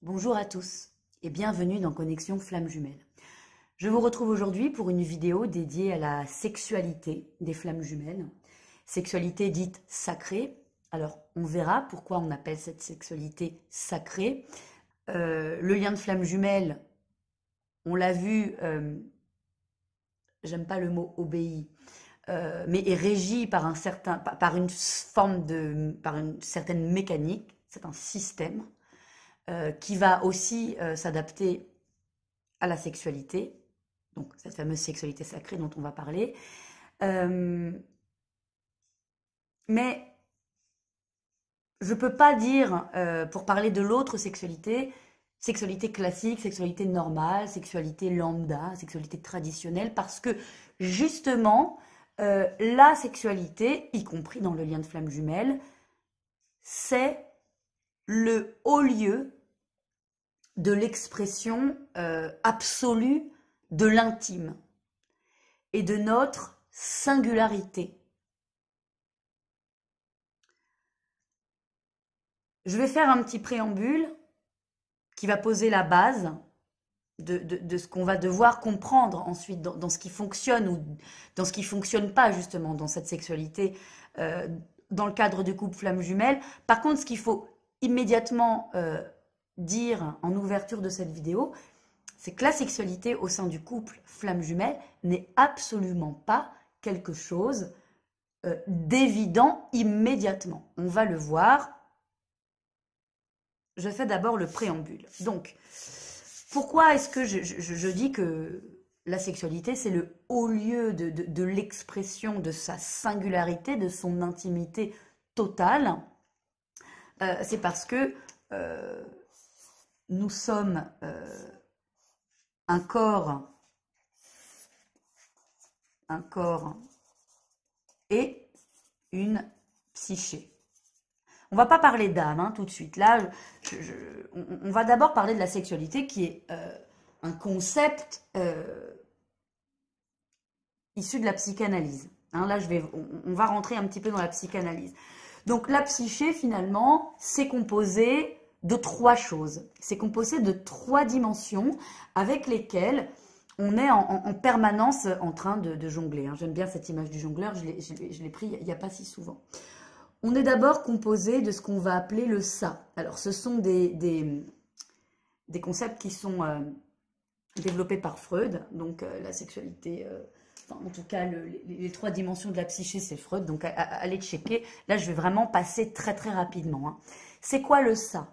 Bonjour à tous et bienvenue dans Connexion Flamme Jumelle. Je vous retrouve aujourd'hui pour une vidéo dédiée à la sexualité des flammes jumelles. Sexualité dite sacrée. Alors on verra pourquoi on appelle cette sexualité sacrée. Le lien de flamme jumelle, on l'a vu, j'aime pas le mot obéi, mais est régi par par une certaine mécanique, c'est un système qui va aussi s'adapter à la sexualité, donc cette fameuse sexualité sacrée dont on va parler. Mais je ne peux pas dire, pour parler de l'autre sexualité, sexualité classique, sexualité normale, sexualité lambda, sexualité traditionnelle, parce que justement, la sexualité, y compris dans le lien de flamme jumelle, c'est le haut lieu de l'expression absolue de l'intime et de notre singularité. Je vais faire un petit préambule qui va poser la base de ce qu'on va devoir comprendre ensuite dans ce qui fonctionne ou dans ce qui ne fonctionne pas justement dans cette sexualité dans le cadre du couple flamme jumelle. Par contre, ce qu'il faut immédiatement dire en ouverture de cette vidéo, c'est que la sexualité au sein du couple flamme jumelle n'est absolument pas quelque chose d'évident immédiatement. On va le voir. Je fais d'abord le préambule. Donc, pourquoi est-ce que je dis que la sexualité, c'est le haut lieu de l'expression de sa singularité, de son intimité totale? C'est parce que nous sommes un corps et une psyché. On va pas parler d'âme hein, tout de suite. Là, on va d'abord parler de la sexualité qui est un concept issu de la psychanalyse. Hein, là, on va rentrer un petit peu dans la psychanalyse. Donc, la psyché, finalement, c'est composé de trois choses. C'est composé de trois dimensions avec lesquelles on est en permanence en train de jongler. Hein. J'aime bien cette image du jongleur, je l'ai pris il n'y a pas si souvent. On est d'abord composé de ce qu'on va appeler le ça. Alors, ce sont des concepts qui sont développés par Freud. Donc, la sexualité, enfin, en tout cas, les trois dimensions de la psyché, c'est Freud. Donc, allez checker. Là, je vais vraiment passer très, très rapidement. Hein. C'est quoi le ça?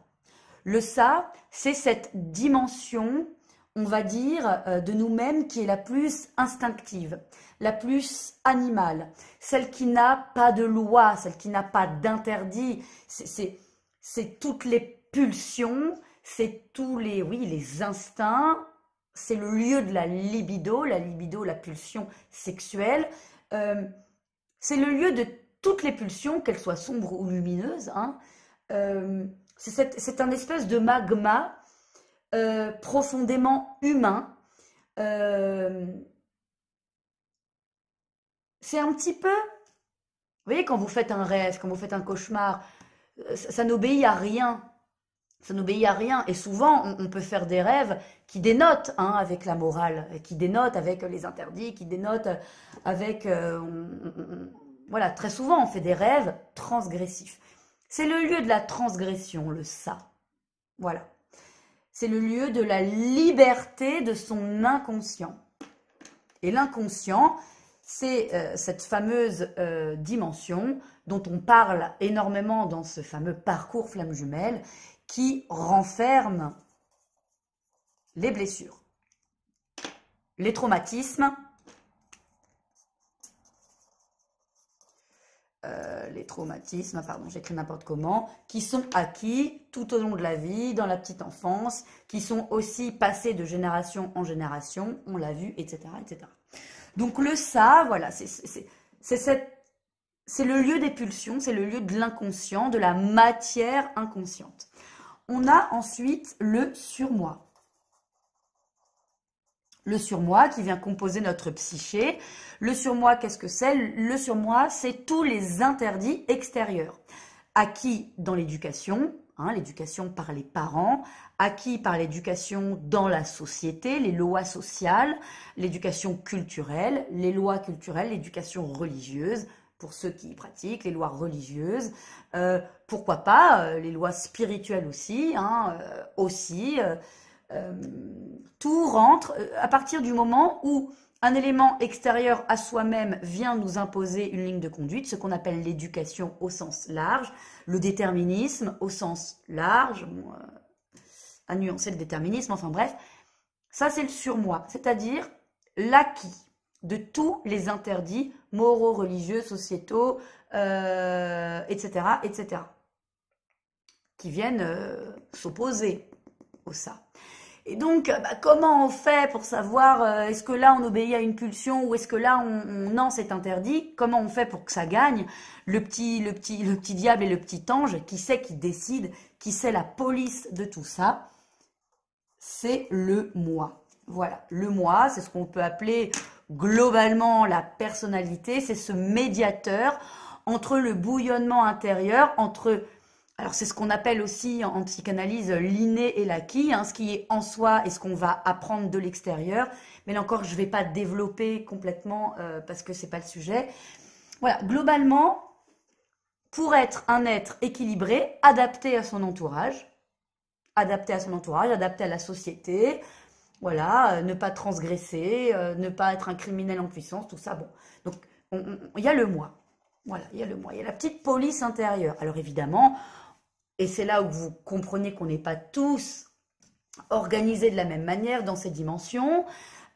Le ça, c'est cette dimension, on va dire, de nous-mêmes qui est la plus instinctive, la plus animale, celle qui n'a pas de loi, celle qui n'a pas d'interdit. C'est toutes les pulsions, c'est tous les instincts, c'est le lieu de la libido, la pulsion sexuelle. C'est le lieu de toutes les pulsions, qu'elles soient sombres ou lumineuses. Hein. C'est un espèce de magma profondément humain. C'est un petit peu, vous voyez, quand vous faites un rêve, quand vous faites un cauchemar, ça n'obéit à rien. Ça n'obéit à rien. Et souvent, on peut faire des rêves qui dénotent hein, avec la morale, qui dénotent avec les interdits, qui dénotent avec... voilà, très souvent, on fait des rêves transgressifs. C'est le lieu de la transgression, le ça. Voilà. C'est le lieu de la liberté de son inconscient. Et l'inconscient, c'est cette fameuse dimension dont on parle énormément dans ce fameux parcours flamme jumelle qui renferme les blessures, les traumatismes, pardon, j'écris n'importe comment, qui sont acquis tout au long de la vie, dans la petite enfance, qui sont aussi passés de génération en génération, on l'a vu, etc., etc. Donc le ça, voilà, c'est le lieu des pulsions, c'est le lieu de l'inconscient, de la matière inconsciente. On a ensuite le surmoi. Le surmoi qui vient composer notre psyché. Le surmoi, qu'est-ce que c'est? Le surmoi, c'est tous les interdits extérieurs acquis dans l'éducation, hein, l'éducation par les parents, acquis par l'éducation dans la société, les lois sociales, l'éducation culturelle, les lois culturelles, l'éducation religieuse, pour ceux qui y pratiquent, les lois religieuses, pourquoi pas, les lois spirituelles aussi, hein, tout rentre à partir du moment où un élément extérieur à soi-même vient nous imposer une ligne de conduite, ce qu'on appelle l'éducation au sens large, le déterminisme au sens large, bon, à nuancer le déterminisme, enfin bref, ça c'est le surmoi, c'est-à-dire l'acquis de tous les interdits moraux, religieux, sociétaux, etc., etc., qui viennent s'opposer au ça. Et donc, comment on fait pour savoir est-ce que là on obéit à une pulsion ou est-ce que là non, c'est interdit? Comment on fait pour que ça gagne? Le petit diable et le petit ange, qui c'est qui décide, qui c'est la police de tout ça? C'est le moi. Voilà, le moi, c'est ce qu'on peut appeler globalement la personnalité, c'est ce médiateur entre le bouillonnement intérieur, alors c'est ce qu'on appelle aussi en psychanalyse l'inné et l'acquis, hein, ce qui est en soi et ce qu'on va apprendre de l'extérieur. Mais là encore, je ne vais pas développer complètement parce que ce n'est pas le sujet. Voilà, globalement, pour être un être équilibré, adapté à son entourage, adapté à la société, voilà, ne pas transgresser, ne pas être un criminel en puissance, tout ça, bon. Donc, il y a le moi. Voilà, il y a le moi, il y a la petite police intérieure. Alors évidemment, et c'est là où vous comprenez qu'on n'est pas tous organisés de la même manière dans ces dimensions.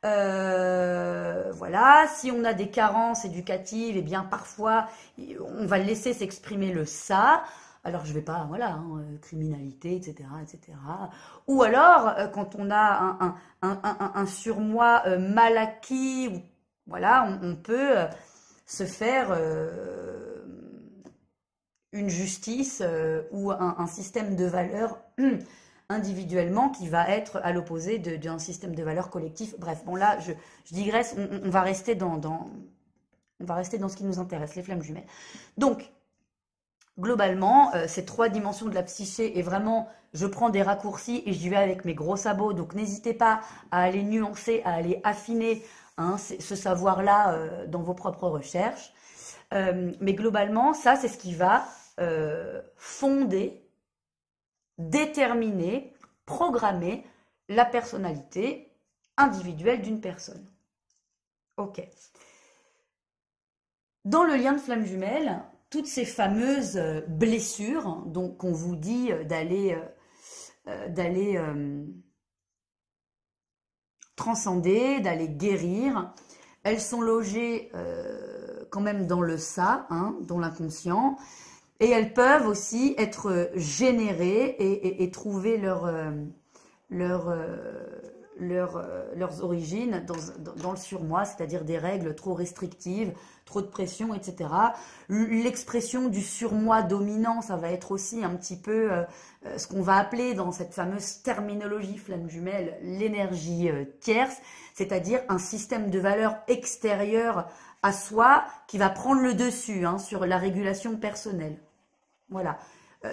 Voilà, si on a des carences éducatives, eh bien parfois, on va laisser s'exprimer le ça. Alors je ne vais pas, voilà, hein, criminalité, etc., etc. Ou alors, quand on a un surmoi mal acquis, voilà, on peut se faire une justice ou un système de valeurs individuellement qui va être à l'opposé d'un système de valeurs collectif. Bref, bon là, je digresse, on va rester dans ce qui nous intéresse, les flammes jumelles. Donc, globalement, ces trois dimensions de la psyché, et vraiment, je prends des raccourcis et j'y vais avec mes gros sabots, donc n'hésitez pas à aller nuancer, à aller affiner hein, ce savoir-là dans vos propres recherches. Mais globalement, ça, c'est ce qui va fonder, déterminer, programmer la personnalité individuelle d'une personne. Ok. Dans le lien de flamme jumelle, toutes ces fameuses blessures, donc on vous dit d'aller transcender, d'aller guérir, elles sont logées quand même dans le ça, hein, dans l'inconscient, et elles peuvent aussi être générées et trouver leurs origines dans le surmoi, c'est-à-dire des règles trop restrictives, trop de pression, etc. L'expression du surmoi dominant, ça va être aussi un petit peu ce qu'on va appeler dans cette fameuse terminologie flamme jumelle, l'énergie tierce, c'est-à-dire un système de valeurs extérieur à soi qui va prendre le dessus hein, sur la régulation personnelle. Voilà.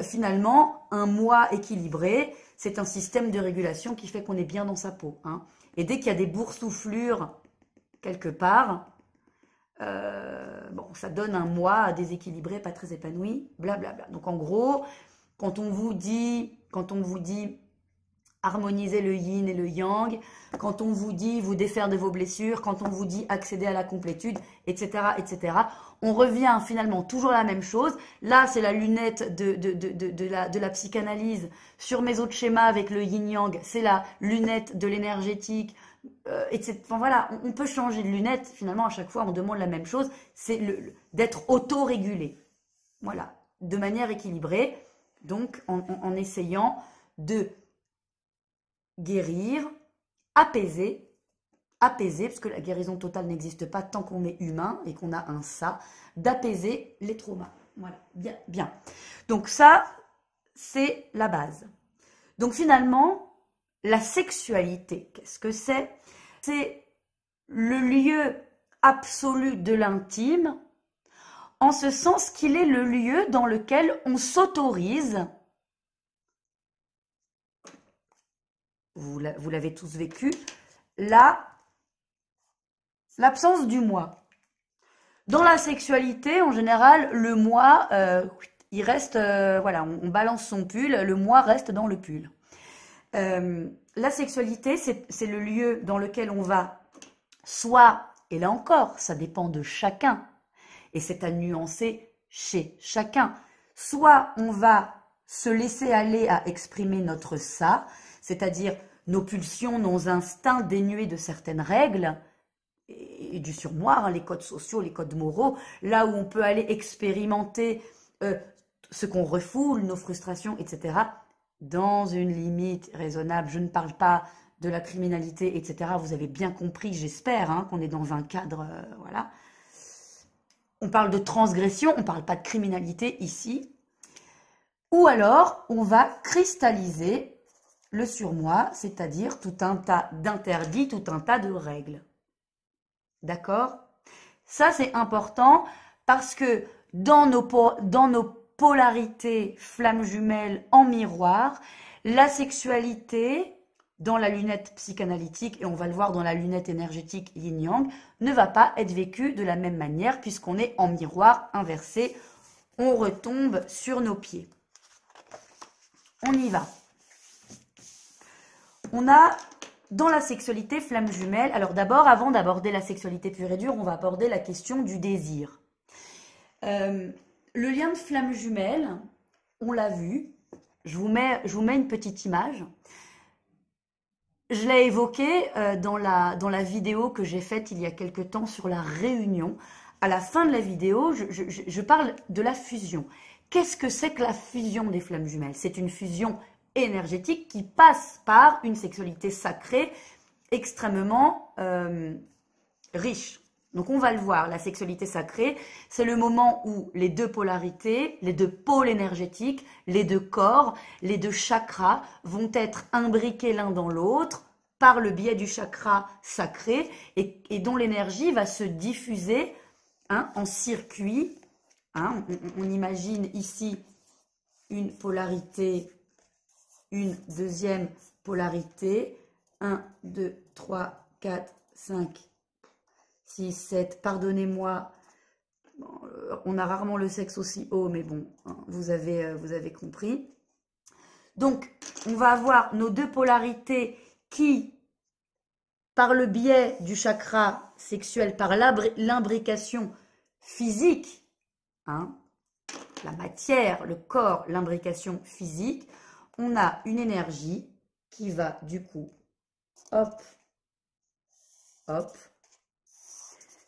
Finalement, un moi équilibré, c'est un système de régulation qui fait qu'on est bien dans sa peau. Hein. Et dès qu'il y a des boursouflures quelque part, bon, ça donne un moi déséquilibré, pas très épanoui, blablabla. Donc en gros, quand on vous dit harmoniser le yin et le yang, quand on vous dit vous défaire de vos blessures, quand on vous dit accéder à la complétude, etc., etc., on revient finalement toujours à la même chose. Là, c'est la lunette de la psychanalyse sur mes autres schémas avec le yin-yang. C'est la lunette de l'énergétique, etc. Enfin voilà, on peut changer de lunette. Finalement, à chaque fois, on demande la même chose. C'est d'être auto-régulé. Voilà, de manière équilibrée. Donc, en essayant de guérir, apaiser, parce que la guérison totale n'existe pas tant qu'on est humain et qu'on a un ça, d'apaiser les traumas. Voilà, bien, bien. Donc ça, c'est la base. Donc finalement, la sexualité, qu'est-ce que c'est? C'est le lieu absolu de l'intime, en ce sens qu'il est le lieu dans lequel on s'autorise vous l'avez tous vécu, l'absence du moi. Dans la sexualité, en général, le moi, il reste, voilà, on balance son pull, le moi reste dans le pull. La sexualité, c'est le lieu dans lequel on va soit, et là encore, ça dépend de chacun, et c'est à nuancer chez chacun, soit on va se laisser aller à exprimer notre ça, c'est-à-dire nos pulsions, nos instincts dénués de certaines règles, et du surmoi, hein, les codes sociaux, les codes moraux, là où on peut aller expérimenter ce qu'on refoule, nos frustrations, etc., dans une limite raisonnable. Je ne parle pas de la criminalité, etc. Vous avez bien compris, j'espère, hein, qu'on est dans un cadre, voilà. On parle de transgression, on ne parle pas de criminalité ici. Ou alors, on va cristalliser le surmoi, c'est-à-dire tout un tas d'interdits, tout un tas de règles. D'accord? Ça, c'est important parce que dans nos polarités flammes jumelles en miroir, la sexualité, dans la lunette psychanalytique, et on va le voir dans la lunette énergétique yin-yang, ne va pas être vécue de la même manière puisqu'on est en miroir inversé. On retombe sur nos pieds. On y va. On a... Dans la sexualité flamme jumelle, alors d'abord, avant d'aborder la sexualité pure et dure, on va aborder la question du désir. Le lien de flamme jumelle, on l'a vu, je vous mets une petite image. Je l'ai évoqué dans la vidéo que j'ai faite il y a quelque temps sur la réunion. À la fin de la vidéo, je parle de la fusion. Qu'est-ce que c'est que la fusion des flammes jumelles? C'est une fusion énergétique qui passe par une sexualité sacrée extrêmement riche. Donc on va le voir, la sexualité sacrée, c'est le moment où les deux polarités, les deux pôles énergétiques, les deux corps, les deux chakras vont être imbriqués l'un dans l'autre par le biais du chakra sacré et dont l'énergie va se diffuser, hein, en circuit. Hein, on imagine ici une polarité, une deuxième polarité, 1, 2, 3, 4, 5, 6, 7, pardonnez-moi, on a rarement le sexe aussi haut, mais bon, hein, vous avez compris. Donc, on va avoir nos deux polarités qui, par le biais du chakra sexuel, par l'imbrication physique, hein, la matière, le corps, l'imbrication physique, on a une énergie qui va du coup, hop, hop.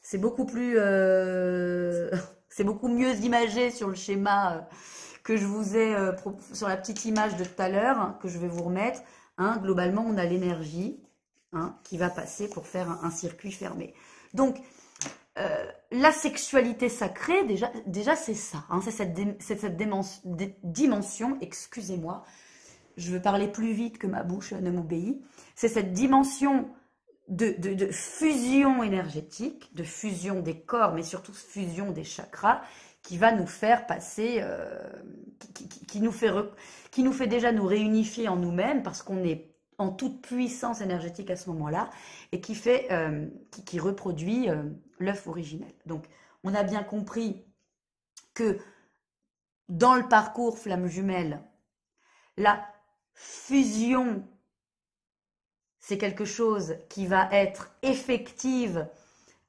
C'est beaucoup plus, c'est beaucoup mieux imagé sur le schéma que je vous ai, sur la petite image de tout à l'heure, hein, que je vais vous remettre. Hein, globalement, on a l'énergie, hein, qui va passer pour faire un circuit fermé. Donc, la sexualité sacrée, déjà c'est ça. Hein, c'est cette dimension, excusez-moi, je veux parler plus vite que ma bouche ne m'obéit. C'est cette dimension de fusion énergétique, de fusion des corps, mais surtout fusion des chakras, qui va nous faire passer, qui nous fait déjà nous réunifier en nous-mêmes, parce qu'on est en toute puissance énergétique à ce moment-là, et qui fait, qui reproduit l'œuf originel. Donc, on a bien compris que dans le parcours flamme jumelle, la fusion, c'est quelque chose qui va être effective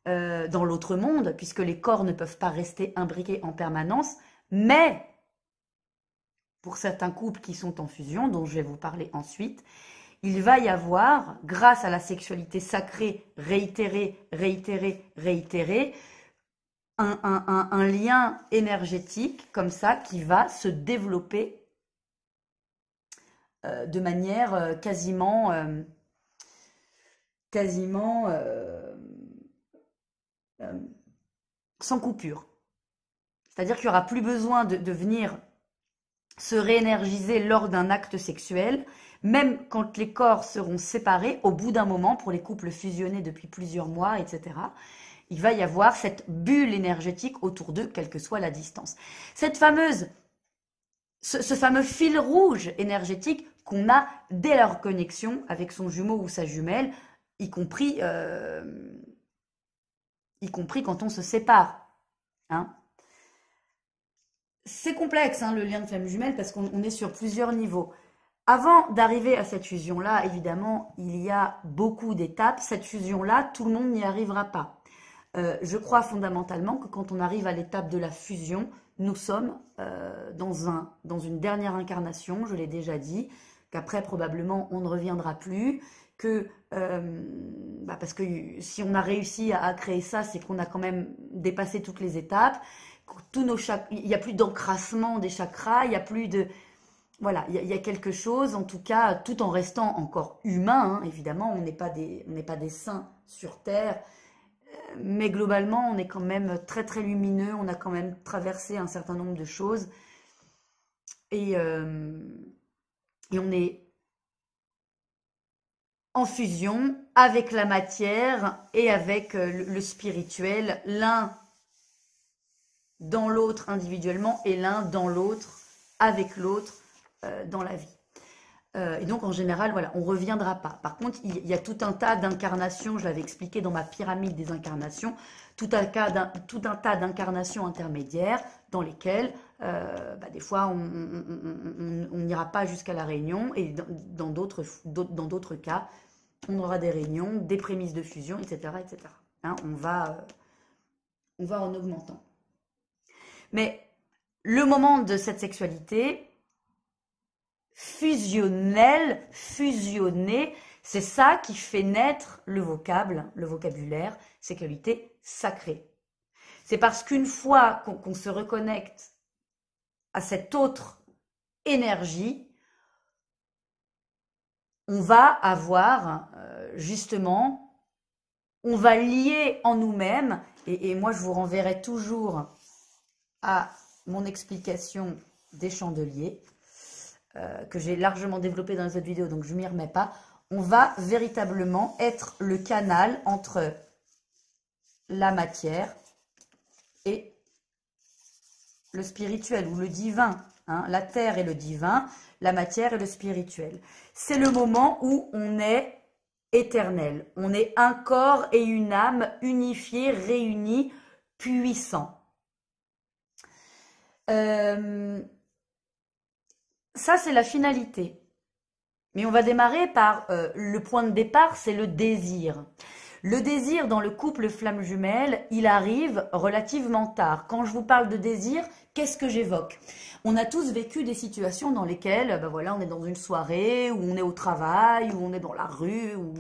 dans l'autre monde, puisque les corps ne peuvent pas rester imbriqués en permanence, mais pour certains couples qui sont en fusion, dont je vais vous parler ensuite, il va y avoir, grâce à la sexualité sacrée réitérée, un lien énergétique comme ça qui va se développer de manière quasiment sans coupure. C'est-à-dire qu'il n'y aura plus besoin de venir se réénergiser lors d'un acte sexuel, même quand les corps seront séparés, au bout d'un moment, pour les couples fusionnés depuis plusieurs mois, etc., il va y avoir cette bulle énergétique autour d'eux, quelle que soit la distance. Cette fameuse ce fameux fil rouge énergétique qu'on a dès la reconnexion avec son jumeau ou sa jumelle, y compris quand on se sépare. Hein. C'est complexe, hein, le lien de flamme jumelle, parce qu'on est sur plusieurs niveaux. Avant d'arriver à cette fusion-là, évidemment, il y a beaucoup d'étapes. Cette fusion-là, tout le monde n'y arrivera pas. Je crois fondamentalement que quand on arrive à l'étape de la fusion, nous sommes dans une dernière incarnation, je l'ai déjà dit, qu'après probablement on ne reviendra plus, parce que si on a réussi à créer ça, c'est qu'on a quand même dépassé toutes les étapes. Il n'y a plus d'encrassement des chakras, il n'y a plus de... Voilà, il y a quelque chose, en tout cas, tout en restant encore humain, hein, évidemment, on n'est pas des saints sur Terre, mais globalement, on est quand même très très lumineux, on a quand même traversé un certain nombre de choses, et on est en fusion avec la matière et avec le spirituel, l'un dans l'autre individuellement et l'un dans l'autre, avec l'autre, dans la vie. Et donc, en général, voilà, on ne reviendra pas. Par contre, il y a tout un tas d'incarnations, je l'avais expliqué dans ma pyramide des incarnations, tout un tas d'incarnations intermédiaires dans lesquelles, des fois, on n'ira pas jusqu'à la réunion, et dans d'autres cas, on aura des réunions, des prémices de fusion, etc. etc. Hein, on va en augmentant. Mais le moment de cette sexualité fusionnelle, fusionnée, c'est ça qui fait naître le vocabulaire, sexualité sacrée. C'est parce qu'une fois qu'on se reconnecte à cette autre énergie, on va avoir justement, on va lier en nous-mêmes, et moi je vous renverrai toujours à mon explication des chandeliers, que j'ai largement développé dans les autres vidéos, donc je ne m'y remets pas. On va véritablement être le canal entre la matière et le spirituel, ou le divin. Hein, la terre et le divin, la matière et le spirituel. C'est le moment où on est éternel. On est un corps et une âme unifiés, réunis, puissants. Ça, c'est la finalité. Mais on va démarrer par le point de départ, c'est le désir. Le désir dans le couple flamme jumelle, il arrive relativement tard. Quand je vous parle de désir, qu'est-ce que j'évoque? On a tous vécu des situations dans lesquelles, voilà, on est dans une soirée, ou on est au travail, ou on est dans la rue, ou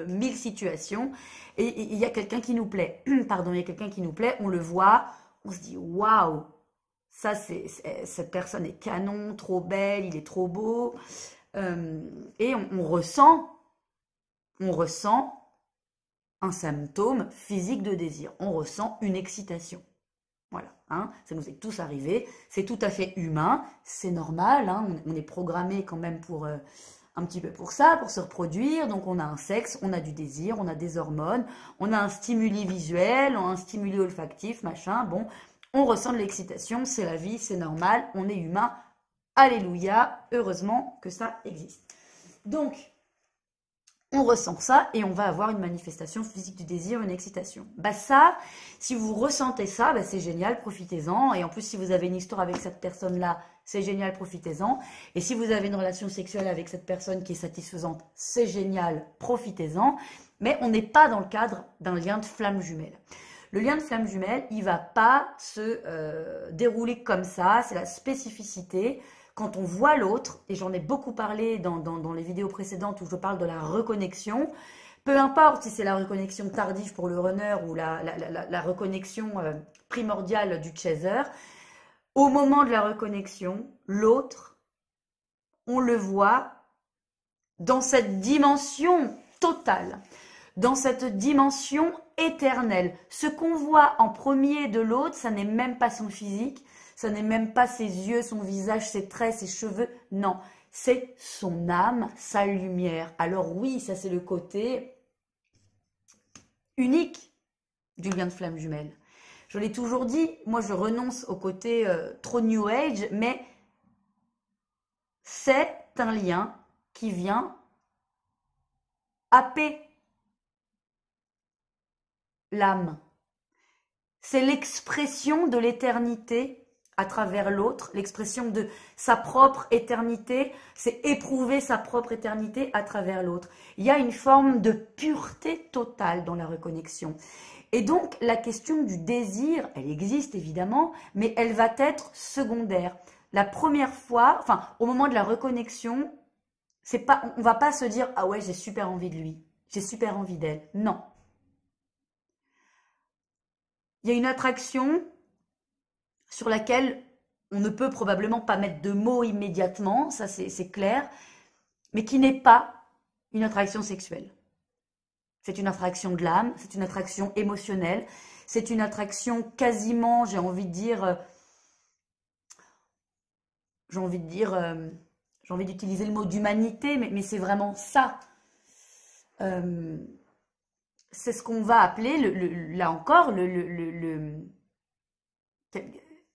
1000 situations, et il y a quelqu'un qui nous plaît. Pardon, il y a quelqu'un qui nous plaît, on le voit, on se dit waouh, ça cette personne est canon, trop belle, il est trop beau, et on ressent un symptôme physique de désir, on ressent une excitation. Voilà, hein, ça nous est tous arrivé, c'est tout à fait humain, c'est normal, hein, on est programmé quand même pour un petit peu pour ça, pour se reproduire, donc on a un sexe, on a du désir, on a des hormones, on a un stimuli visuel, on a un stimuli olfactif, machin, bon, on ressent de l'excitation, c'est la vie, c'est normal, on est humain, alléluia, heureusement que ça existe. Donc, on ressent ça et on va avoir une manifestation physique du désir, une excitation. Bah ça, si vous ressentez ça, bah c'est génial, profitez-en. Et en plus, si vous avez une histoire avec cette personne-là, c'est génial, profitez-en. Et si vous avez une relation sexuelle avec cette personne qui est satisfaisante, c'est génial, profitez-en. Mais on n'est pas dans le cadre d'un lien de flamme jumelle. Le lien de flamme jumelle, il ne va pas se dérouler comme ça, c'est la spécificité. Quand on voit l'autre, et j'en ai beaucoup parlé dans les vidéos précédentes où je parle de la reconnexion, peu importe si c'est la reconnexion tardive pour le runner ou la reconnexion primordiale du chaser, au moment de la reconnexion, l'autre, on le voit dans cette dimension totale, dans cette dimension éternelle. Ce qu'on voit en premier de l'autre, ça n'est même pas son physique, ça n'est même pas ses yeux, son visage, ses traits, ses cheveux. Non, c'est son âme, sa lumière. Alors oui, ça c'est le côté unique du lien de flamme jumelle. Je l'ai toujours dit, moi je renonce au côté trop New Age, mais c'est un lien qui vient happer l'âme. C'est l'expression de l'éternité à travers l'autre, l'expression de sa propre éternité, c'est éprouver sa propre éternité à travers l'autre. Il y a une forme de pureté totale dans la reconnexion. Et donc, la question du désir, elle existe évidemment, mais elle va être secondaire. La première fois, enfin, au moment de la reconnexion, c'est pas, on va pas se dire « Ah ouais, j'ai super envie de lui, j'ai super envie d'elle ». Non. Il y a une attraction sur laquelle on ne peut probablement pas mettre de mots immédiatement, ça c'est clair, mais qui n'est pas une attraction sexuelle. C'est une attraction de l'âme, c'est une attraction émotionnelle, c'est une attraction quasiment, j'ai envie d'utiliser le mot d'humanité, mais c'est vraiment ça. C'est ce qu'on va appeler, là encore,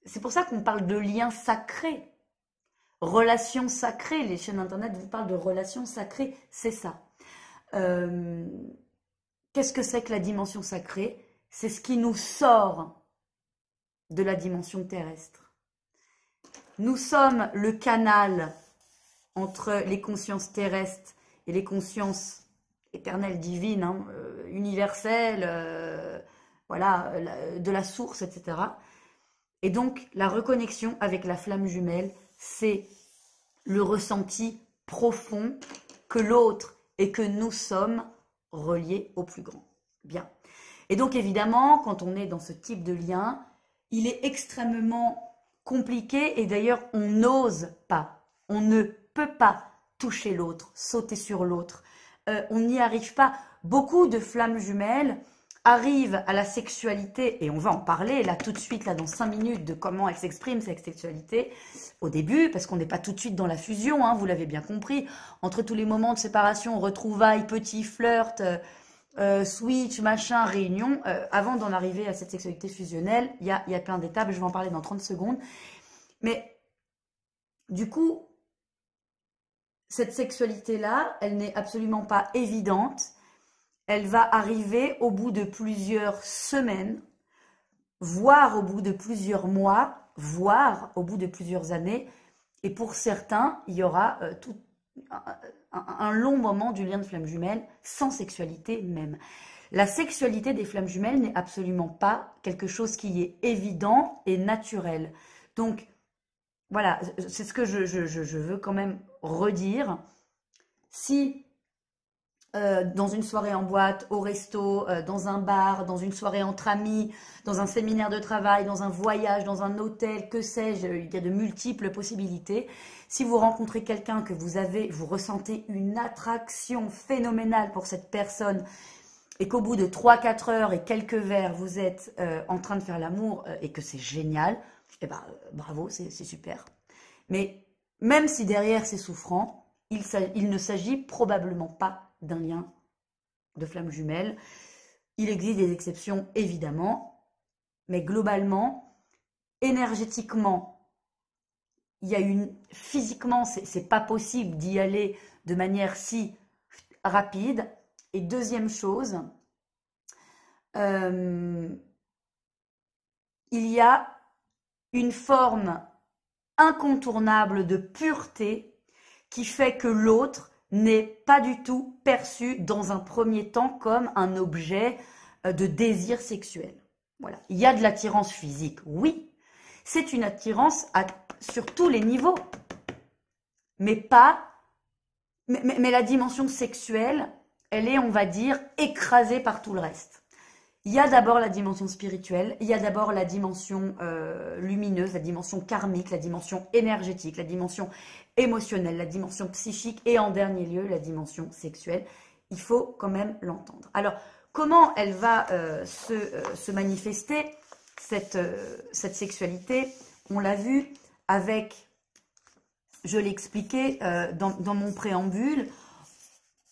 c'est pour ça qu'on parle de lien sacré, relation sacrée. Les chaînes internet vous parlent de relation sacrée, c'est ça. Qu'est-ce que c'est que la dimension sacrée? C'est ce qui nous sort de la dimension terrestre. Nous sommes le canal entre les consciences terrestres et les consciences éternelles, divines, hein, universelles, voilà, de la source, etc. Et donc, la reconnexion avec la flamme jumelle, c'est le ressenti profond que l'autre et que nous sommes reliés au plus grand. Bien. Et donc, évidemment, quand on est dans ce type de lien, il est extrêmement compliqué et d'ailleurs, on n'ose pas, on ne peut pas toucher l'autre, sauter sur l'autre. On n'y arrive pas. Beaucoup de flammes jumelles arrivent à la sexualité, et on va en parler là tout de suite, là dans 5 minutes, de comment elle s'exprime cette sexualité au début, parce qu'on n'est pas tout de suite dans la fusion, hein, vous l'avez bien compris, entre tous les moments de séparation, retrouvailles, petits flirts, switch, machin, réunion, avant d'en arriver à cette sexualité fusionnelle, il y a plein d'étapes, je vais en parler dans 30 secondes, mais du coup, cette sexualité-là, elle n'est absolument pas évidente. Elle va arriver au bout de plusieurs semaines, voire au bout de plusieurs mois, voire au bout de plusieurs années. Et pour certains, il y aura un long moment du lien de flamme jumelle sans sexualité même. La sexualité des flammes jumelles n'est absolument pas quelque chose qui est évident et naturel. Donc, voilà, c'est ce que je veux quand même redire. Si dans une soirée en boîte, au resto, dans un bar, dans une soirée entre amis, dans un séminaire de travail, dans un voyage, dans un hôtel, que sais-je, il y a de multiples possibilités. Si vous rencontrez quelqu'un que vous ressentez une attraction phénoménale pour cette personne et qu'au bout de 3-4 heures et quelques verres, vous êtes en train de faire l'amour et que c'est génial, eh ben, bravo, c'est super. Mais même si derrière c'est souffrant, il ne s'agit probablement pas d'un lien de flamme jumelle. Il existe des exceptions, évidemment, mais globalement, énergétiquement, physiquement, c'est pas possible d'y aller de manière si rapide. Et deuxième chose, il y a une forme incontournable de pureté qui fait que l'autre n'est pas du tout perçu dans un premier temps comme un objet de désir sexuel. Voilà. Il y a de l'attirance physique, oui. C'est une attirance sur tous les niveaux. Mais la dimension sexuelle, elle est, on va dire, écrasée par tout le reste. Il y a d'abord la dimension spirituelle, il y a d'abord la dimension lumineuse, la dimension karmique, la dimension énergétique, la dimension émotionnelle, la dimension psychique et en dernier lieu, la dimension sexuelle. Il faut quand même l'entendre. Alors, comment elle va se manifester, cette sexualité? On l'a vu avec, je l'ai expliqué dans mon préambule,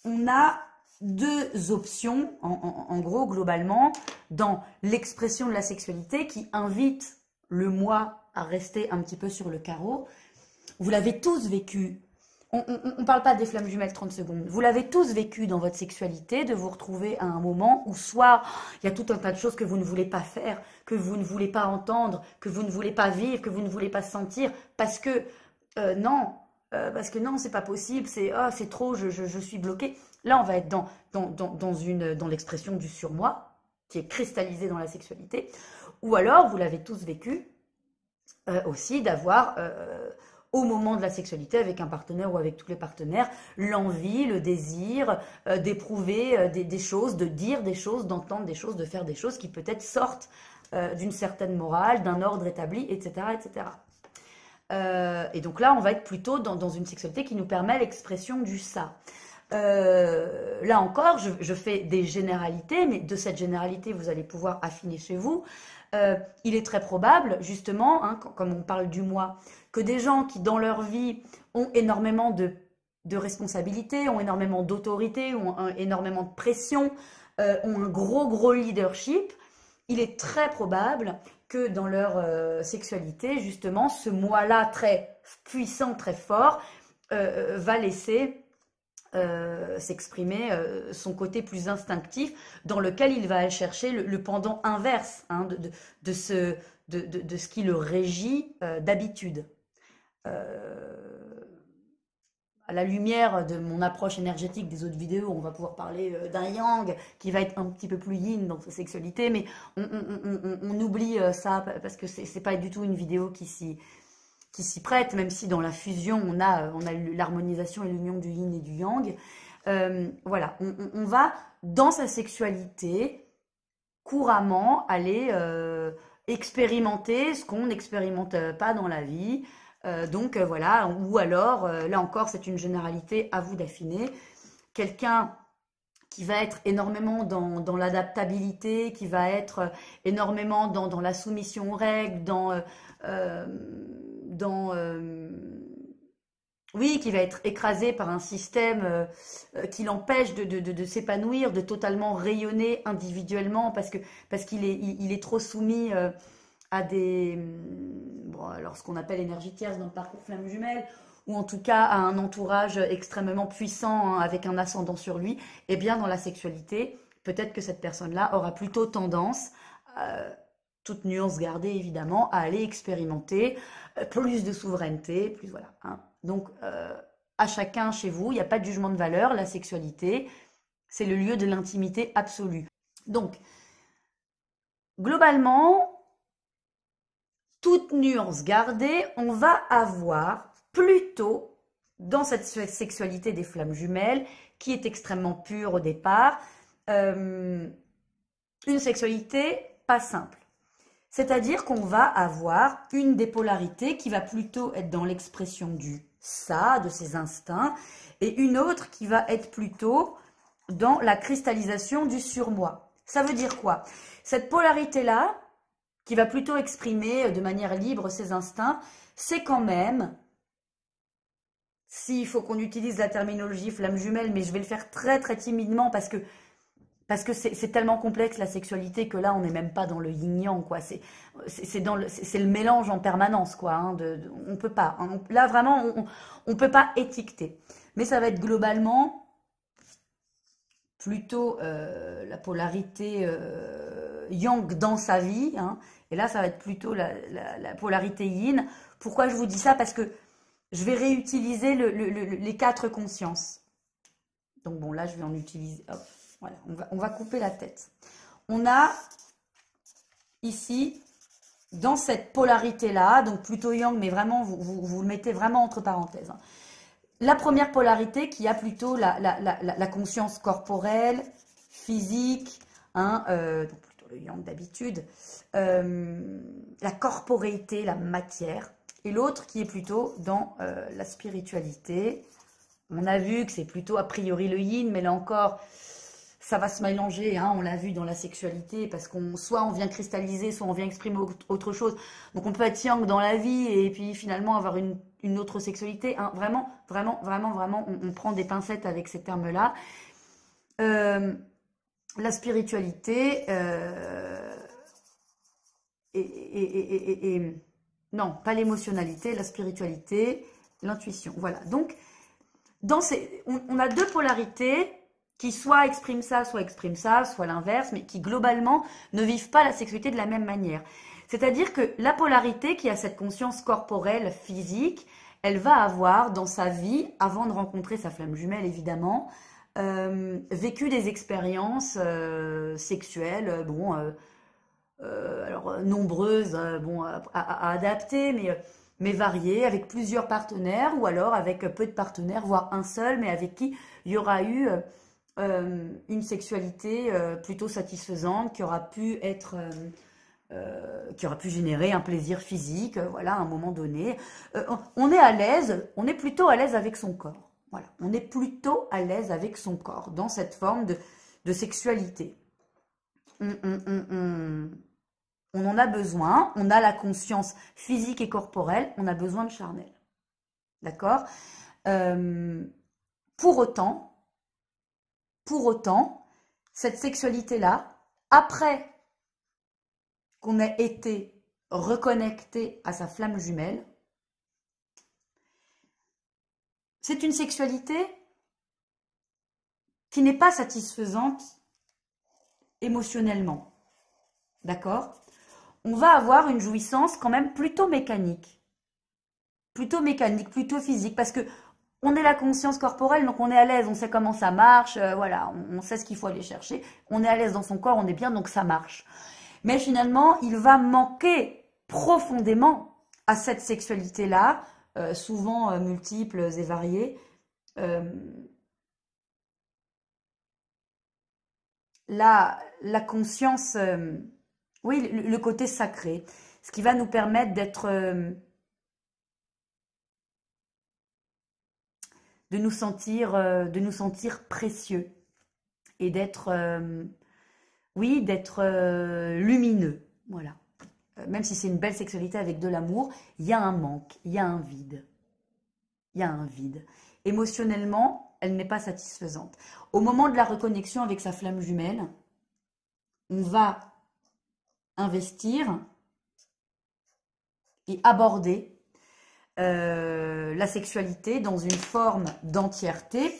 on a deux options, en gros, globalement, dans l'expression de la sexualité qui invite le moi à rester un petit peu sur le carreau. Vous l'avez tous vécu On ne parle pas des flammes jumelles 30 secondes. Vous l'avez tous vécu dans votre sexualité, de vous retrouver à un moment où soit il y a tout un tas de choses que vous ne voulez pas faire, que vous ne voulez pas entendre, que vous ne voulez pas vivre, que vous ne voulez pas sentir, parce que parce que non, c'est pas possible, c'est trop, je suis bloquée. Là, on va être dans l'expression du surmoi, qui est cristallisé dans la sexualité. Ou alors, vous l'avez tous vécu aussi, d'avoir au moment de la sexualité avec un partenaire ou avec tous les partenaires, l'envie, le désir d'éprouver des choses, de dire des choses, d'entendre des choses, de faire des choses qui peut-être sortent d'une certaine morale, d'un ordre établi, etc. etc. Et donc là, on va être plutôt dans une sexualité qui nous permet l'expression du ça. Là encore, je fais des généralités, mais de cette généralité, vous allez pouvoir affiner chez vous. Il est très probable, justement, hein, comme on parle du moi, que des gens qui, dans leur vie, ont énormément de responsabilités, ont énormément d'autorité, ont énormément de pression, ont un gros leadership, il est très probable que dans leur sexualité, justement, ce moi-là très puissant, très fort, va laisser s'exprimer son côté plus instinctif, dans lequel il va chercher le pendant inverse hein, de ce qui le régit d'habitude. À la lumière de mon approche énergétique des autres vidéos, on va pouvoir parler d'un yang qui va être un petit peu plus yin dans sa sexualité, mais on oublie ça parce que c'est pas du tout une vidéo qui s'y prête, même si dans la fusion, on a l'harmonisation et l'union du yin et du yang. Voilà, on va, dans sa sexualité, couramment aller expérimenter ce qu'on n'expérimente pas dans la vie. Donc voilà, ou alors, là encore, c'est une généralité, à vous d'affiner. Quelqu'un qui va être énormément dans l'adaptabilité, qui va être énormément dans la soumission aux règles, oui, qui va être écrasé par un système qui l'empêche de s'épanouir, de totalement rayonner individuellement, parce qu'il est trop soumis à alors ce qu'on appelle énergie tierce dans le parcours flamme jumelle, ou en tout cas à un entourage extrêmement puissant hein, avec un ascendant sur lui, et bien dans la sexualité, peut-être que cette personne-là aura plutôt tendance, toute nuance gardée évidemment, à aller expérimenter plus de souveraineté, plus voilà. Hein. Donc à chacun chez vous, il n'y a pas de jugement de valeur, la sexualité, c'est le lieu de l'intimité absolue. Donc, globalement, toute nuance gardée, on va avoir plutôt, dans cette sexualité des flammes jumelles, qui est extrêmement pure au départ, une sexualité pas simple. C'est-à-dire qu'on va avoir une des polarités qui va plutôt être dans l'expression du ça, de ses instincts, et une autre qui va être plutôt dans la cristallisation du surmoi. Ça veut dire quoi? Cette polarité-là, qui va plutôt exprimer de manière libre ses instincts, c'est quand même, s'il faut qu'on utilise la terminologie flamme jumelle, mais je vais le faire très très timidement parce que c'est tellement complexe la sexualité que là on n'est même pas dans le yin-yang, quoi. C'est le mélange en permanence, quoi. Hein, on peut pas. Hein, là vraiment on peut pas étiqueter. Mais ça va être globalement plutôt la polarité yang dans sa vie. Hein, et là ça va être plutôt la polarité yin. Pourquoi je vous dis ça? Parce que je vais réutiliser les 4 consciences. Donc bon, là je vais en utiliser. Hop. Voilà, on va couper la tête. On a ici, dans cette polarité-là, donc plutôt yang, mais vraiment, vous le mettez vraiment entre parenthèses. Hein. La première polarité qui a plutôt la conscience corporelle, physique, hein, donc plutôt le yang d'habitude, la corporéité, la matière, et l'autre qui est plutôt dans la spiritualité. On a vu que c'est plutôt a priori le yin, mais là encore... ça va se mélanger, hein, on l'a vu dans la sexualité, parce qu'on soit on vient cristalliser, soit on vient exprimer autre chose. Donc on peut être yang dans la vie et puis finalement avoir une autre sexualité. Hein. Vraiment, on prend des pincettes avec ces termes-là. La spiritualité non, pas l'émotionnalité, la spiritualité, l'intuition. Voilà, donc on a deux polarités qui soit expriment ça, soit l'inverse, mais qui globalement ne vivent pas la sexualité de la même manière. C'est-à-dire que la polarité qui a cette conscience corporelle, physique, elle va avoir dans sa vie, avant de rencontrer sa flamme jumelle évidemment, vécu des expériences sexuelles, alors nombreuses, à adapter, mais variées, avec plusieurs partenaires, ou alors avec peu de partenaires, voire un seul, mais avec qui il y aura eu une sexualité plutôt satisfaisante, qui aura pu être... qui aura pu générer un plaisir physique, voilà, à un moment donné. On est à l'aise, on est plutôt à l'aise avec son corps. Voilà, on est plutôt à l'aise avec son corps, dans cette forme de sexualité. On en a besoin, on a la conscience physique et corporelle, on a besoin de charnel. D'accord? Pour autant, cette sexualité-là, après qu'on ait été reconnecté à sa flamme jumelle, c'est une sexualité qui n'est pas satisfaisante émotionnellement. D'accord? On va avoir une jouissance quand même plutôt mécanique. Plutôt physique, parce que on est la conscience corporelle, donc on est à l'aise, on sait comment ça marche, voilà, on sait ce qu'il faut aller chercher, on est à l'aise dans son corps, on est bien, donc ça marche. Mais finalement, il va manquer profondément à cette sexualité-là, souvent multiples et variées, la conscience, oui, le côté sacré, ce qui va nous permettre de nous sentir précieux et d'être lumineux, voilà. Même si c'est une belle sexualité avec de l'amour, il y a un manque, il y a un vide. Il y a un vide. Émotionnellement, elle n'est pas satisfaisante. Au moment de la reconnexion avec sa flamme jumelle, on va investir et aborder la sexualité dans une forme d'entièreté,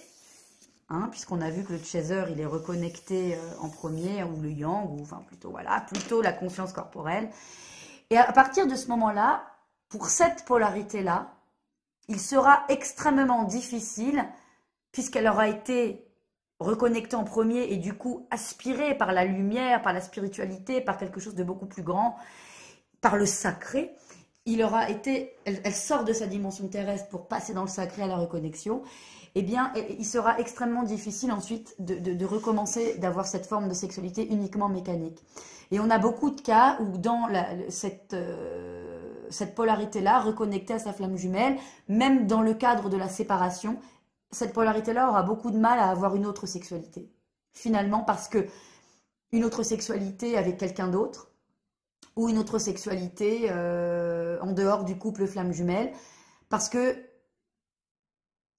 hein, puisqu'on a vu que le chaser, il est reconnecté en premier, ou le yang, ou enfin plutôt la conscience corporelle. Et à partir de ce moment-là, pour cette polarité-là, il sera extrêmement difficile, puisqu'elle aura été reconnectée en premier et du coup aspirée par la lumière, par la spiritualité, par quelque chose de beaucoup plus grand, par le sacré. Elle sort de sa dimension terrestre pour passer dans le sacré à la reconnexion. Eh bien, il sera extrêmement difficile ensuite de recommencer, d'avoir cette forme de sexualité uniquement mécanique. Et on a beaucoup de cas où dans cette polarité-là, reconnectée à sa flamme jumelle, même dans le cadre de la séparation, cette polarité-là aura beaucoup de mal à avoir une autre sexualité. Finalement, parce que une autre sexualité avec quelqu'un d'autre, ou une autre sexualité en dehors du couple flamme jumelle, parce que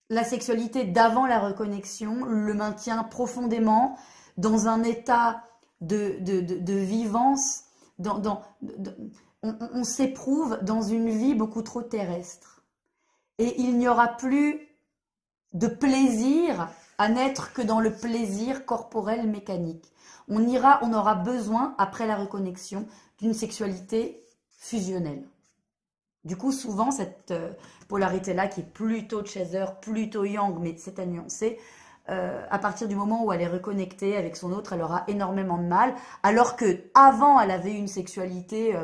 la sexualité d'avant la reconnexion le maintient profondément dans un état de vivance, on s'éprouve dans une vie beaucoup trop terrestre. Et il n'y aura plus de plaisir à n'être que dans le plaisir corporel mécanique. On aura besoin, après la reconnexion, d'une sexualité fusionnelle. Du coup, souvent, cette polarité-là, qui est plutôt chaser, plutôt yang, mais c'est à nuancer, à partir du moment où elle est reconnectée avec son autre, elle aura énormément de mal, alors que avant, elle avait une sexualité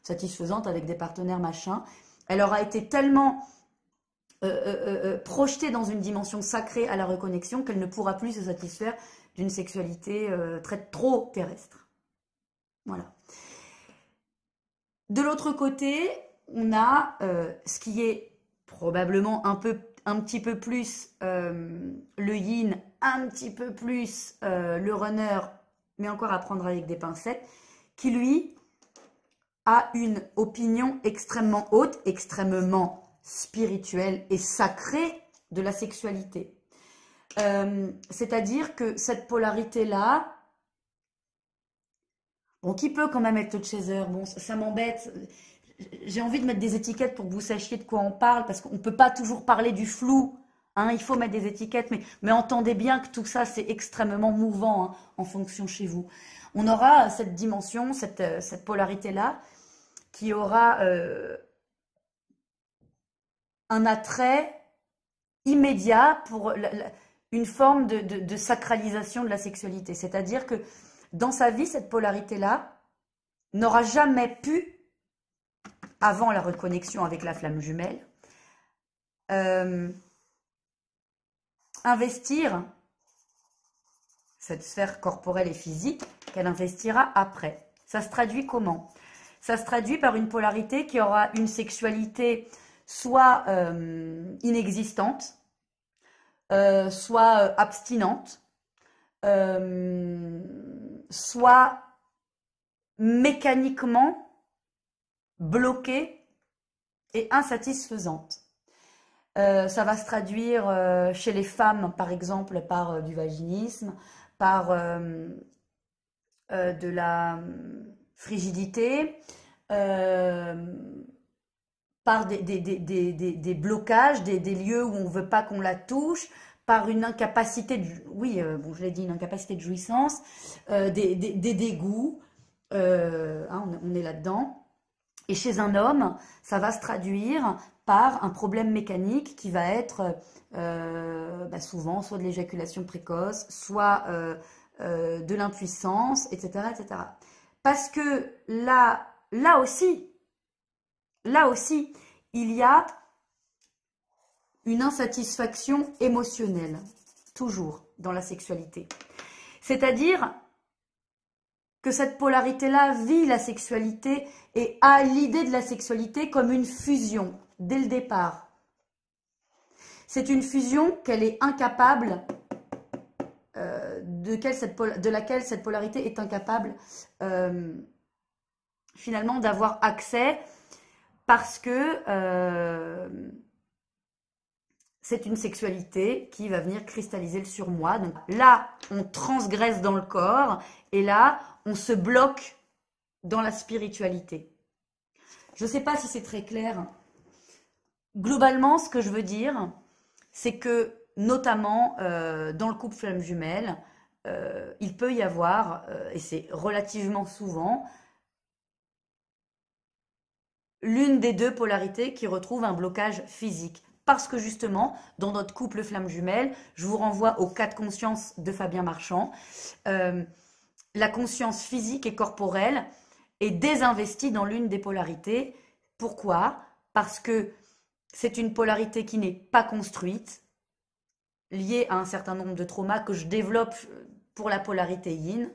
satisfaisante avec des partenaires machin. Elle aura été tellement projetée dans une dimension sacrée à la reconnexion qu'elle ne pourra plus se satisfaire d'une sexualité trop terrestre. Voilà. De l'autre côté, on a ce qui est probablement un petit peu plus le yin, un petit peu plus le runner, mais encore à prendre avec des pincettes, qui lui a une opinion extrêmement haute, extrêmement spirituelle et sacrée de la sexualité. C'est-à-dire que cette polarité-là, bon, qui peut quand même être le chaser, bon, ça m'embête. J'ai envie de mettre des étiquettes pour que vous sachiez de quoi on parle, parce qu'on ne peut pas toujours parler du flou Hein, il faut mettre des étiquettes, mais entendez bien que tout ça, c'est extrêmement mouvant hein, en fonction chez vous. On aura cette dimension, cette polarité-là, qui aura un attrait immédiat pour une forme de sacralisation de la sexualité. C'est-à-dire que dans sa vie, cette polarité-là n'aura jamais pu, avant la reconnexion avec la flamme jumelle, investir cette sphère corporelle et physique qu'elle investira après. Ça se traduit comment? Ça se traduit par une polarité qui aura une sexualité soit inexistante, soit abstinente, soit mécaniquement bloquée et insatisfaisante. Ça va se traduire chez les femmes, par exemple, par du vaginisme, par de la frigidité, par des blocages, des lieux où on ne veut pas qu'on la touche, par une incapacité de, oui, bon, je l'ai dit, une incapacité de jouissance, des dégoûts, hein, on est là-dedans. Et chez un homme, ça va se traduire par un problème mécanique qui va être souvent soit de l'éjaculation précoce, soit de l'impuissance, etc., etc. Parce que là aussi, il y a une insatisfaction émotionnelle, toujours dans la sexualité. C'est-à-dire que cette polarité-là vit la sexualité et a l'idée de la sexualité comme une fusion, dès le départ. C'est une fusion qu'elle est incapable, de laquelle cette polarité est incapable finalement d'avoir accès, parce que c'est une sexualité qui va venir cristalliser le surmoi. Donc là, on transgresse dans le corps et là, on se bloque dans la spiritualité. Je ne sais pas si c'est très clair. Globalement, ce que je veux dire, c'est que, notamment dans le couple flamme jumelle, il peut y avoir, et c'est relativement souvent, l'une des deux polarités qui retrouve un blocage physique. Parce que justement, dans notre couple flamme jumelle, je vous renvoie au cas de conscience de Fabien Marchand, la conscience physique et corporelle est désinvestie dans l'une des polarités. Pourquoi? Parce que c'est une polarité qui n'est pas construite, liée à un certain nombre de traumas que je développe pour la polarité yin,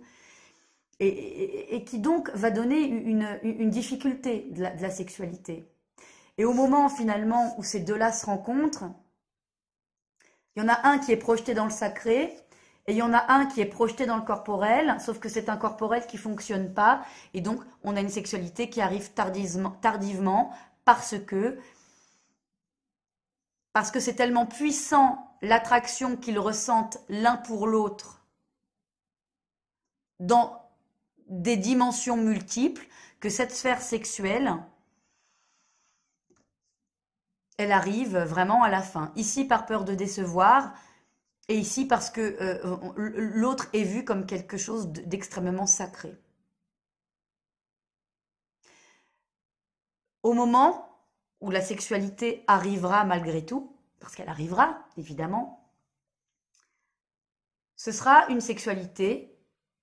et qui donc va donner une difficulté de la sexualité. Et au moment finalement où ces deux-là se rencontrent, il y en a un qui est projeté dans le sacré et il y en a un qui est projeté dans le corporel, sauf que c'est un corporel qui ne fonctionne pas et donc on a une sexualité qui arrive tardivement parce que c'est tellement puissant l'attraction qu'ils ressentent l'un pour l'autre dans des dimensions multiples que cette sphère sexuelle, elle arrive vraiment à la fin. Ici par peur de décevoir, et ici parce que l'autre est vu comme quelque chose d'extrêmement sacré. Au moment où la sexualité arrivera malgré tout, parce qu'elle arrivera, évidemment, ce sera une sexualité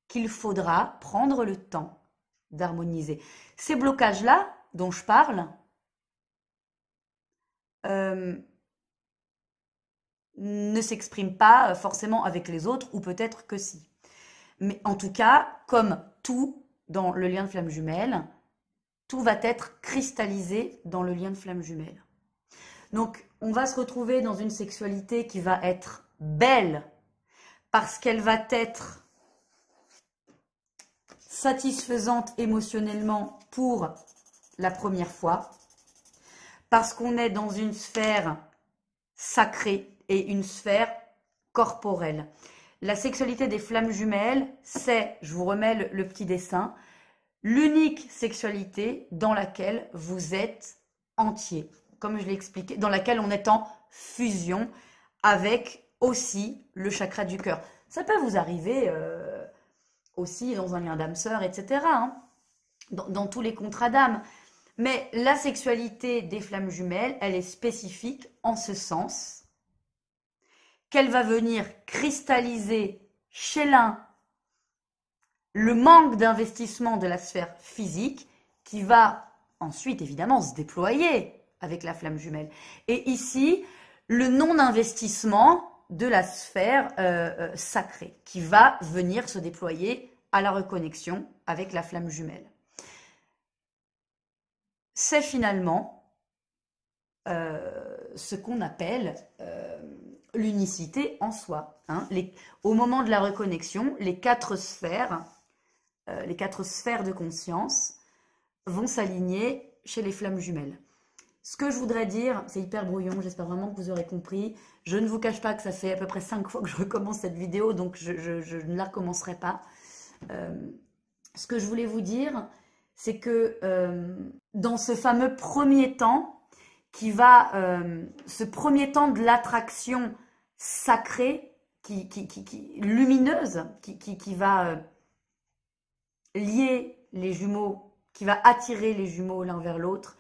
qu'il faudra prendre le temps d'harmoniser. Ces blocages-là dont je parle, ne s'exprime pas forcément avec les autres, ou peut-être que si. Mais en tout cas, comme tout dans le lien de flamme jumelle, tout va être cristallisé dans le lien de flamme jumelle. Donc, on va se retrouver dans une sexualité qui va être belle, parce qu'elle va être satisfaisante émotionnellement pour la première fois, parce qu'on est dans une sphère sacrée et une sphère corporelle. La sexualité des flammes jumelles, c'est, je vous remets le petit dessin, l'unique sexualité dans laquelle vous êtes entier, comme je l'ai expliqué, dans laquelle on est en fusion avec aussi le chakra du cœur. Ça peut vous arriver aussi dans un lien d'âme sœur, etc. hein, dans tous les contrats d'âme. Mais la sexualité des flammes jumelles, elle est spécifique en ce sens qu'elle va venir cristalliser chez l'un le manque d'investissement de la sphère physique qui va ensuite évidemment se déployer avec la flamme jumelle. Et ici, le non-investissement de la sphère sacrée qui va venir se déployer à la reconnexion avec la flamme jumelle. C'est finalement ce qu'on appelle l'unicité en soi. Hein. Au moment de la reconnexion, les quatre sphères de conscience vont s'aligner chez les flammes jumelles. Ce que je voudrais dire, c'est hyper brouillon, j'espère vraiment que vous aurez compris. Je ne vous cache pas que ça fait à peu près 5 fois que je recommence cette vidéo, donc je ne la recommencerai pas. Ce que je voulais vous dire, c'est que dans ce fameux premier temps, ce premier temps de l'attraction sacrée, lumineuse, qui va lier les jumeaux, qui va attirer les jumeaux l'un vers l'autre,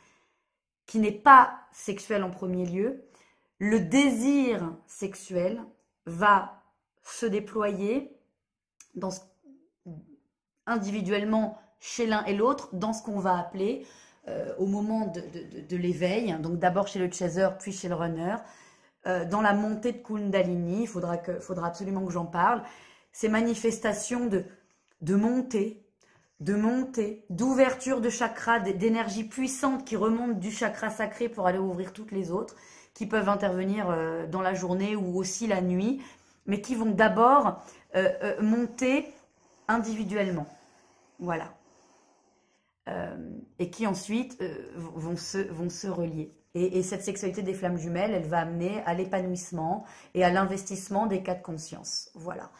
qui n'est pas sexuel en premier lieu, le désir sexuel va se déployer individuellement chez l'un et l'autre dans ce qu'on va appeler au moment de l'éveil, donc d'abord chez le chaser puis chez le runner, dans la montée de Kundalini, il faudra absolument que j'en parle, ces manifestations de montée, d'ouverture de chakras, d'énergie puissante qui remonte du chakra sacré pour aller ouvrir toutes les autres, qui peuvent intervenir dans la journée ou aussi la nuit, mais qui vont d'abord monter individuellement. Voilà. Et qui ensuite vont se relier. Et cette sexualité des flammes jumelles, elle va amener à l'épanouissement et à l'investissement des cas de conscience. Voilà.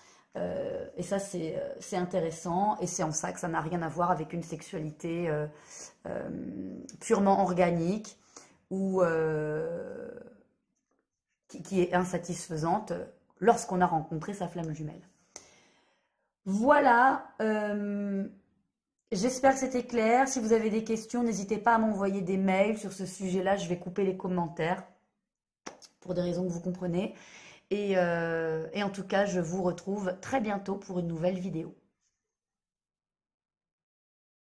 Et ça, c'est intéressant, et c'est en ça que ça n'a rien à voir avec une sexualité purement organique ou qui est insatisfaisante lorsqu'on a rencontré sa flamme jumelle. Voilà, j'espère que c'était clair. Si vous avez des questions, n'hésitez pas à m'envoyer des mails sur ce sujet-là. Je vais couper les commentaires pour des raisons que vous comprenez. Et en tout cas, je vous retrouve très bientôt pour une nouvelle vidéo.